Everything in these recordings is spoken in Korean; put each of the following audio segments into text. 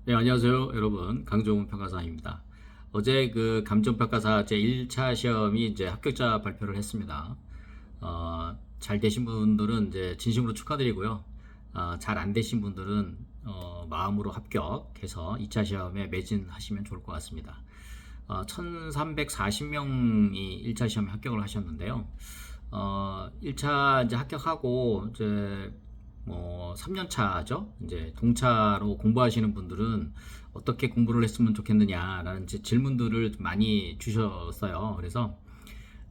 네, 안녕하세요, 여러분. 강종훈 평가사입니다. 어제 그 감정평가사 제 1차 시험이 이제 합격자 발표를 했습니다. 잘 되신 분들은 이제 진심으로 축하드리고요. 잘 안 되신 분들은 마음으로 합격해서 2차 시험에 매진하시면 좋을 것 같습니다. 1340명이 1차 시험에 합격을 하셨는데요. 1차 이제 합격하고 이제 뭐 3년 차죠. 이제 동차로 공부하시는 분들은 어떻게 공부를 했으면 좋겠느냐라는 질문들을 많이 주셨어요. 그래서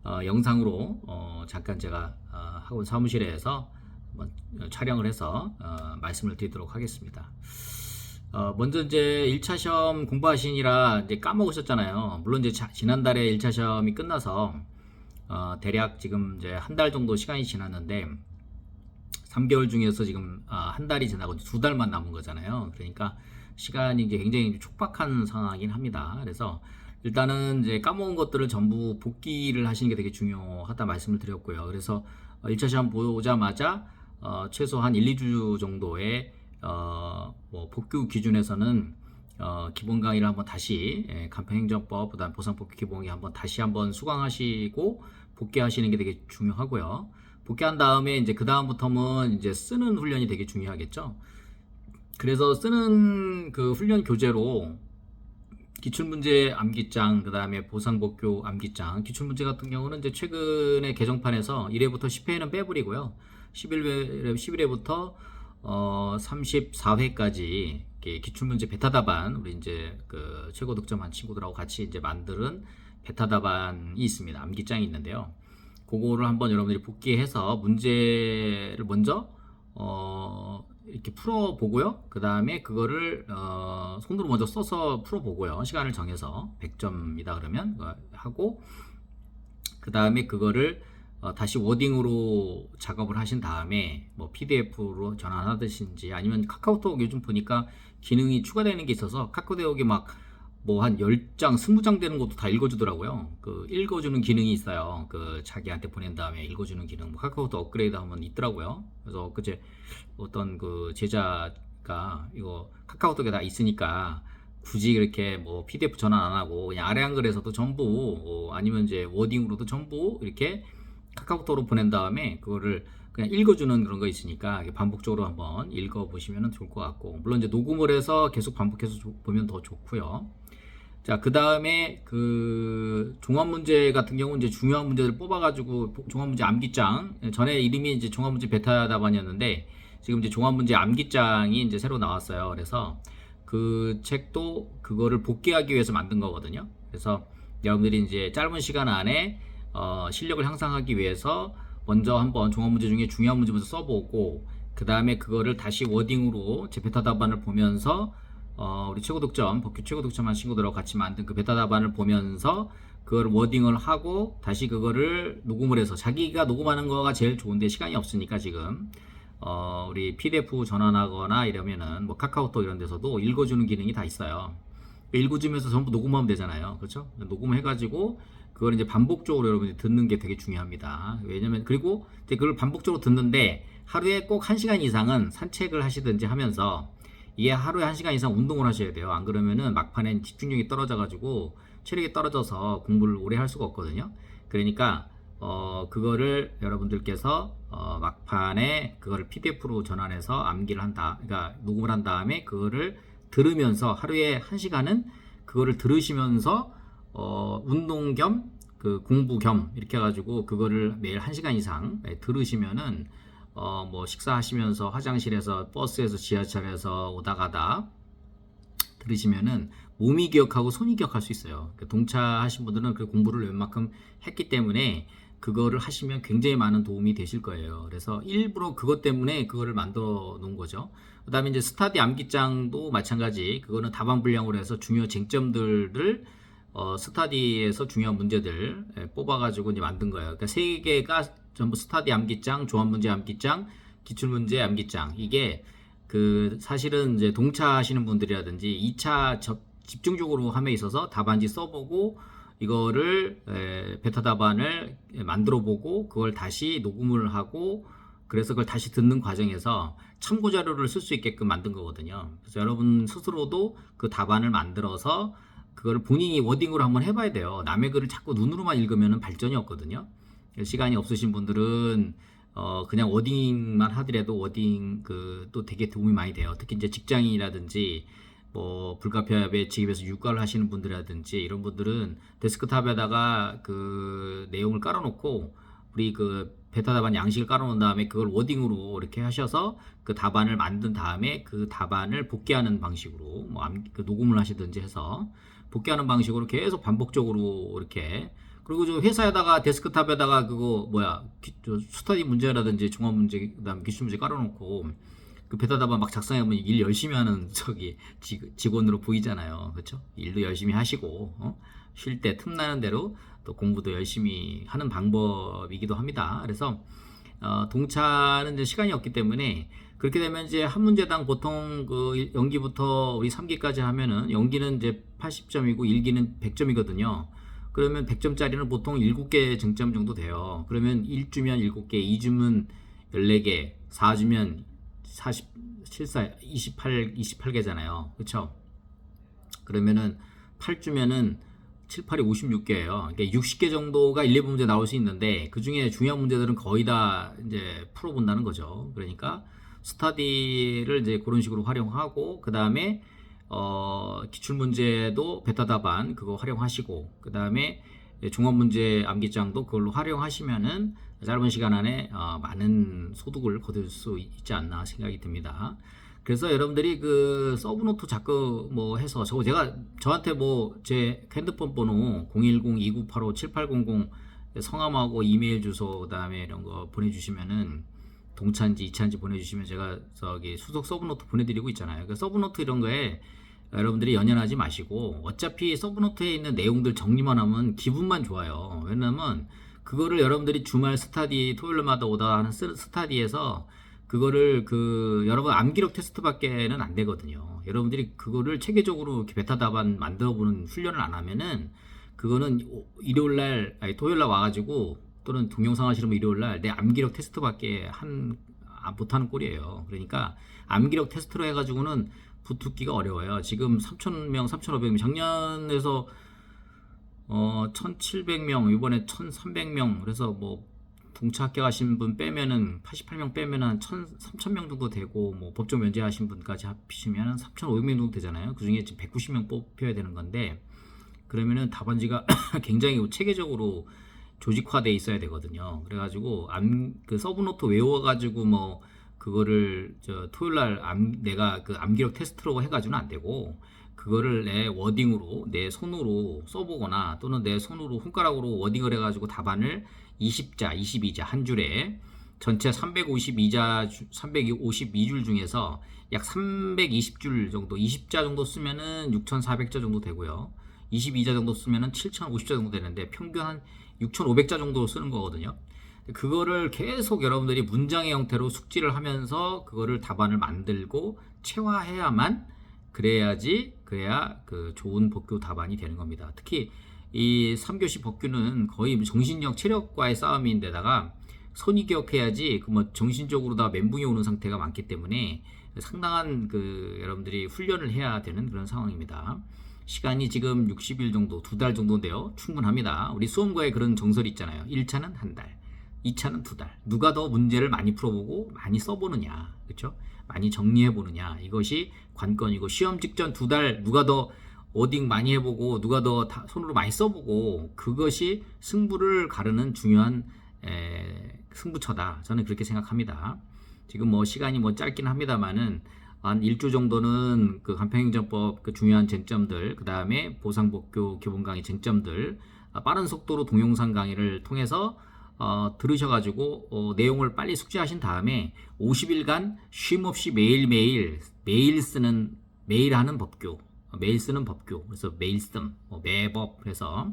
영상으로 잠깐 제가 학원 사무실에서 한번 촬영을 해서 말씀을 드리도록 하겠습니다. 먼저 이제 1차 시험 공부하시느라 이제 까먹으셨잖아요. 물론 이제 지난달에 1차 시험이 끝나서 대략 지금 이제 한 달 정도 시간이 지났는데 3개월 중에서 지금 한 달이 지나고 2달만 남은 거잖아요. 그러니까 시간이 이제 굉장히 촉박한 상황이긴 합니다. 그래서 일단은 이제 까먹은 것들을 전부 복기를 하시는 게 되게 중요하다 말씀을 드렸고요. 그래서 1차 시험 보자마자 최소 한 1, 2주 정도의 뭐 복교 기준에서는 기본 강의를 한번 다시 간편행정법 그다음 보상복귀 기본이 한번 다시 한번 수강하시고 복귀하시는 게 되게 중요하고요. 복귀한 다음에 이제 그 다음부터는 이제 쓰는 훈련이 되게 중요하겠죠. 그래서 쓰는 그 훈련 교재로 기출문제 암기장, 그 다음에 보상복교 암기장, 기출문제 같은 경우는 이제 최근에 개정판에서 1회부터 10회는 빼버리고요. 11회부터 34회까지 기출문제 베타 답안, 우리 이제 그 최고 득점한 친구들하고 같이 이제 만드는 베타 답안이 있습니다. 암기장이 있는데요. 그거를 한번 여러분들이 복기해서 문제를 먼저 이렇게 풀어보고요. 그 다음에 그거를 손으로 먼저 써서 풀어보고요. 시간을 정해서 100점이다 그러면 하고 그 다음에 그거를 다시 워딩으로 작업을 하신 다음에 뭐 PDF로 전환하듯이 아니면 카카오톡 요즘 보니까 기능이 추가되는 게 있어서 카카오톡이 막 뭐 한 10장, 20장 되는 것도 다 읽어주더라고요. 그 읽어주는 기능이 있어요. 그 자기한테 보낸 다음에 읽어주는 기능. 뭐 카카오톡 업그레이드 하면 있더라고요. 그래서 그제 어떤 그 제자가 이거 카카오톡에 다 있으니까 굳이 그렇게 뭐 PDF 전환 안 하고 그냥 아래 한글에서도 전부 아니면 이제 워딩으로도 전부 이렇게 카카오톡으로 보낸 다음에 그거를 그냥 읽어주는 그런 거 있으니까 반복적으로 한번 읽어보시면 좋을 것 같고 물론 이제 녹음을 해서 계속 반복해서 보면 더 좋고요. 자, 그 다음에 그 종합문제 같은 경우 이제 중요한 문제를 뽑아가지고 종합문제 암기장 전에 이름이 이제 종합문제 베타 답안이었는데 지금 이제 종합문제 암기장이 이제 새로 나왔어요. 그래서 그 책도 그거를 복귀하기 위해서 만든 거거든요. 그래서 여러분들이 이제 짧은 시간 안에 실력을 향상하기 위해서 먼저 한번 종합문제 중에 중요한 문제 먼저 써보고 그 다음에 그거를 다시 워딩으로 제 베타 답안을 보면서 우리 최고 득점, 복귀 최고 득점한 친구들하고 같이 만든 그 베타 답안을 보면서 그걸 워딩을 하고 다시 그거를 녹음을 해서 자기가 녹음하는 거가 제일 좋은데 시간이 없으니까 지금 우리 PDF 전환하거나 이러면은 뭐 카카오톡 이런 데서도 읽어주는 기능이 다 있어요. 읽어주면서 전부 녹음하면 되잖아요. 그렇죠? 녹음해가지고 그걸 이제 반복적으로 여러분이 듣는 게 되게 중요합니다. 왜냐면 그리고 이제 그걸 반복적으로 듣는데 하루에 꼭 1시간 이상은 산책을 하시든지 하면서 이게 하루에 1시간 이상 운동을 하셔야 돼요. 안 그러면은 막판엔 집중력이 떨어져가지고 체력이 떨어져서 공부를 오래 할 수가 없거든요. 그러니까 그거를 여러분들께서 막판에 그거를 PDF로 전환해서 암기를 한다. 그러니까 녹음을 한 다음에 그거를 들으면서 하루에 1시간은 그거를 들으시면서 운동 겸 그 공부 겸 이렇게 해가지고 그거를 매일 1시간 이상 들으시면은 뭐 식사하시면서 화장실에서 버스에서 지하철에서 오다 가다 들으시면은 몸이 기억하고 손이 기억할 수 있어요. 동차하신 분들은 그 공부를 웬만큼 했기 때문에 그거를 하시면 굉장히 많은 도움이 되실 거예요. 그래서 일부러 그것 때문에 그거를 만들어 놓은 거죠. 그 다음에 이제 스타디 암기장도 마찬가지. 그거는 다반 분량으로 해서 중요 쟁점들을 스타디에서 중요한 문제들 뽑아가지고 이제 만든 거예요. 그러니까 세 개가 전부 스타디 암기장, 조합문제 암기장, 기출문제 암기장. 이게 그 사실은 이제 동차하시는 분들이라든지 2차 집중적으로 함에 있어서 답안지 써보고 이거를 베타 답안을 만들어 보고 그걸 다시 녹음을 하고 그래서 그걸 다시 듣는 과정에서 참고 자료를 쓸 수 있게끔 만든 거거든요. 그래서 여러분 스스로도 그 답안을 만들어서 그거를 본인이 워딩으로 한번 해봐야 돼요. 남의 글을 자꾸 눈으로만 읽으면 발전이 없거든요. 시간이 없으신 분들은 그냥 워딩만 하더라도 워딩 또 되게 도움이 많이 돼요. 특히 이제 직장인이라든지 뭐 불가피하게 집에서 육아를 하시는 분들이라든지 이런 분들은 데스크탑에다가 그 내용을 깔아놓고 우리 그 베타 답안 양식을 깔아놓은 다음에 그걸 워딩으로 이렇게 하셔서 그 답안을 만든 다음에 그 답안을 복귀하는 방식으로 그 녹음을 하시든지 해서 복귀하는 방식으로 계속 반복적으로 이렇게. 그리고 저 회사에다가 데스크탑에다가 그거 스터디 문제라든지 종합 문제 그다음에 기출 문제 깔아놓고 그 베타 답안 막 작성해보면 일 열심히 하는 직원으로 보이잖아요. 그렇죠? 일도 열심히 하시고 쉴 때 틈나는 대로 또 공부도 열심히 하는 방법이기도 합니다. 그래서 동차는 이제 시간이 없기 때문에 그렇게 되면 이제 한 문제당 보통 그 연기부터 우리 3기까지 하면은 연기는 이제 80점이고 일기는 100점이거든요. 그러면 100점짜리는 보통 7개 정점 정도 돼요. 그러면 1주면 7개, 2주면 14개, 4주면 28개잖아요. 그쵸? 그러면은 8주면은 7, 8이 56개예요. 그러니까 60개 정도가 1, 2분 문제 나올 수 있는데 그 중에 중요한 문제들은 거의 다 이제 풀어본다는 거죠. 그러니까 스터디를 이제 그런 식으로 활용하고 그 다음에 기출 문제도 베타 답안 그거 활용하시고 그 다음에 종합문제 암기장도 그걸로 활용하시면은 짧은 시간 안에 많은 소득을 거둘 수 있지 않나 생각이 듭니다. 그래서 여러분들이 그 서브노트 자꾸 해서 저한테 제 핸드폰 번호 010-2985-7800 성함하고 이메일 주소 그다음에 이런 거 보내주시면은 동차인지 이차인지 보내주시면 제가 수석 서브노트 보내드리고 있잖아요. 그 서브노트 이런 거에 여러분들이 연연하지 마시고 어차피 서브노트에 있는 내용들 정리만 하면 기분만 좋아요. 왜냐면 그거를 여러분들이 주말 스타디 토요일마다 오다 하는 스타디에서 그거를 여러분 암기력 테스트밖에는 안 되거든요. 여러분들이 그거를 체계적으로 이렇게 베타 답안 만들어보는 훈련을 안 하면은 그거는 토요일날 와가지고 또는 동영상 하시는 분 일요일날 내 암기력 테스트밖에 못하는 꼴이에요. 그러니까 암기력 테스트로 해가지고는 붙기가 어려워요. 지금 3,000명, 3,500명 작년에서 1,700명 이번에 1,300명 그래서 동차 합격하신 분 빼면은 88명 빼면은 한 3,000명 정도 되고 법정 면제하신 분까지 합치시면 3,500명 정도 되잖아요. 그 중에 지금 190명 뽑혀야 되는 건데 그러면은 답안지가 굉장히 체계적으로 조직화돼 있어야 되거든요. 그래가지고 그 서브노트 외워가지고 그거를 토요일날 내가 그 암기력 테스트로 해가지고는 안 되고 그거를 내 워딩으로 내 손으로 써보거나 또는 내 손으로 손가락으로 워딩을 해가지고 답안을 20자, 22자 한 줄에 전체 352줄 중에서 약 320줄 정도 20자 정도 쓰면은 6,400자 정도 되고요. 22자 정도 쓰면은 7,050자 정도 되는데 평균 한 6,500자 정도 쓰는 거거든요. 그거를 계속 여러분들이 문장의 형태로 숙지를 하면서 그거를 답안을 만들고 체화해야만 그래야 그 좋은 복교 답안이 되는 겁니다. 특히 이 3교시 복교는 거의 정신력 체력과의 싸움인데다가 손이 기억해야지 정신적으로 다 멘붕이 오는 상태가 많기 때문에 상당한 여러분들이 훈련을 해야 되는 그런 상황입니다. 시간이 지금 60일 정도, 2달 정도인데요. 충분합니다. 우리 수험과에 그런 정설이 있잖아요. 1차는 한 달, 2차는 2달. 누가 더 문제를 많이 풀어보고 많이 써보느냐, 그렇죠? 많이 정리해보느냐. 이것이 관건이고 시험 직전 2달 누가 더 워딩 많이 해보고 누가 더 손으로 많이 써보고 그것이 승부를 가르는 중요한 승부처다. 저는 그렇게 생각합니다. 지금 시간이 짧긴 합니다만은 한 1주 정도는 그 간편행정법 중요한 쟁점들, 그 다음에 보상복교 기본 강의 쟁점들 빠른 속도로 동영상 강의를 통해서 들으셔가지고 내용을 빨리 숙지하신 다음에 50일간 쉼없이 매일 하는 법교, 매일 쓰는 법교, 그래서 매일 매법. 그래서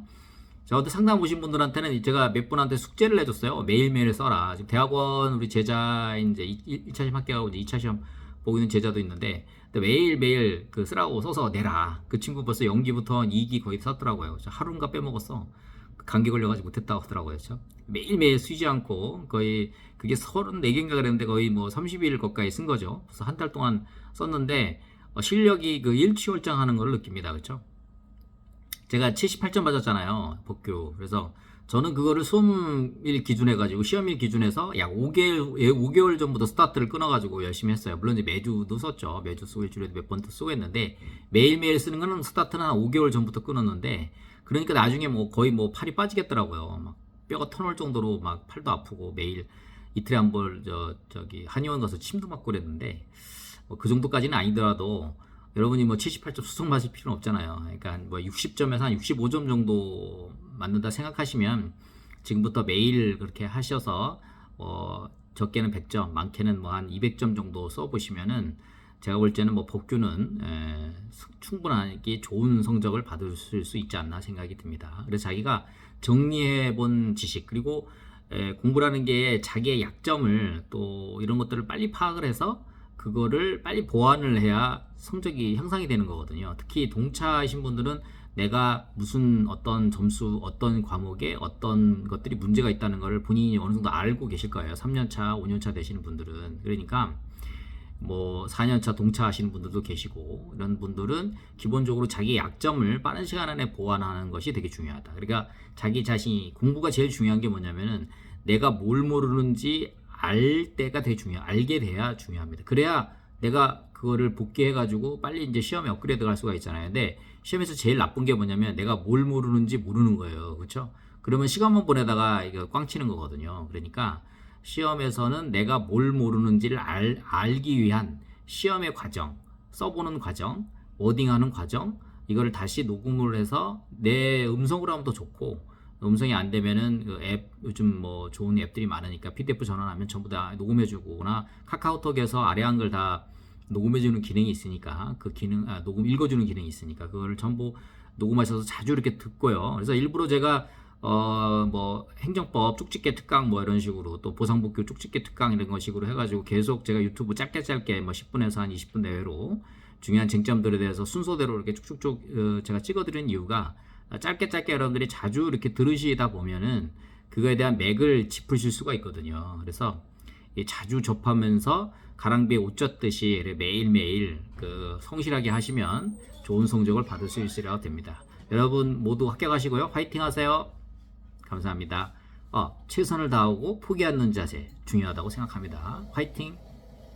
저한테 상담 오신 분들한테는 제가 몇 분한테 숙제를 해줬어요. 매일매일 써라. 지금 대학원 우리 제자 이제 1차 시험 합격하고 이제 2차 시험 보고 있는 제자도 있는데 매일매일 쓰라고 써서 내라. 그 친구 벌써 연기부터 2기 거의 썼더라고요. 하루인가 빼먹었어. 감기 걸려가지고 못했다고 하더라고요. 그렇죠? 매일매일 쉬지 않고 거의 그게 34개인가 그랬는데 거의 뭐 30일 가까이 쓴 거죠. 그래서 한 달 동안 썼는데 실력이 그 일취월장하는 걸 느낍니다. 그렇죠? 제가 78점 맞았잖아요. 복교. 그래서 저는 그거를 수험일 기준해가지고 시험일 기준해서 약 5개월 전부터 스타트를 끊어가지고 열심히 했어요. 물론 이제 매주도 썼죠. 매주 쓰고 일주일에도 몇 번 더 쓰고 했는데 매일매일 쓰는 거는 스타트는 한 5개월 전부터 끊었는데 그러니까 나중에 뭐 거의 뭐 팔이 빠지겠더라고요. 막 뼈가 터널 정도로 막 팔도 아프고 매일 이틀에 한 번 저기 한의원 가서 침도 맞고 그랬는데 그 정도까지는 아니더라도 여러분이 뭐 78점 수석 맞을 필요는 없잖아요. 그러니까 뭐 60점에서 한 65점 정도 맞는다 생각하시면 지금부터 매일 그렇게 하셔서 적게는 100점, 많게는 뭐 한 200점 정도 써보시면은 제가 볼 때는 뭐 복규는 충분하게 좋은 성적을 받을 수 있지 않나 생각이 듭니다. 그래서 자기가 정리해 본 지식 그리고 공부라는 게 자기의 약점을 또 이런 것들을 빨리 파악을 해서 그거를 빨리 보완을 해야 성적이 향상이 되는 거거든요. 특히 동차이신 분들은 내가 무슨 어떤 점수, 어떤 과목에 어떤 것들이 문제가 있다는 걸 본인이 어느 정도 알고 계실 거예요. 3년차, 5년차 되시는 분들은. 그러니까 뭐 4년차 동차 하시는 분들도 계시고 이런 분들은 기본적으로 자기 약점을 빠른 시간 안에 보완하는 것이 되게 중요하다. 그러니까 자기 자신이 공부가 제일 중요한 게 뭐냐면은 내가 뭘 모르는지 알 때가 되게 알게 돼야 중요합니다. 그래야 내가 그거를 복귀해가지고 빨리 이제 시험에 업그레이드 갈 수가 있잖아요. 근데 시험에서 제일 나쁜 게 뭐냐면 내가 뭘 모르는지 모르는 거예요. 그렇죠? 그러면 시간만 보내다가 이거 꽝 치는 거거든요. 그러니까 시험에서는 내가 뭘 모르는지를 알기 위한 시험의 과정, 써보는 과정, 워딩하는 과정, 이거를 다시 녹음을 해서 내 음성으로 하면 더 좋고, 음성이 안 되면은 그 앱, 요즘 뭐 좋은 앱들이 많으니까 PDF 전환하면 전부 다 녹음해주거나 카카오톡에서 아래 한글 다 녹음해주는 기능이 있으니까 그 기능, 녹음 읽어주는 기능이 있으니까 그걸 전부 녹음하셔서 자주 이렇게 듣고요. 그래서 일부러 제가 뭐 행정법 쪽집게 특강 뭐 이런 식으로 또 보상복교 쪽집게 특강 이런 거 식으로 해가지고 계속 제가 유튜브 짧게 뭐 10분에서 한 20분 내외로 중요한 쟁점들에 대해서 순서대로 이렇게 쭉쭉쭉 제가 찍어드리는 이유가 짧게 여러분들이 자주 이렇게 들으시다 보면은 그거에 대한 맥을 짚으실 수가 있거든요. 그래서 자주 접하면서 가랑비에 옷 젖듯이 매일매일 그 성실하게 하시면 좋은 성적을 받을 수 있으리라 됩니다. 여러분 모두 합격하시고요. 화이팅 하세요. 감사합니다. 최선을 다하고 포기하는 자세 중요하다고 생각합니다. 화이팅!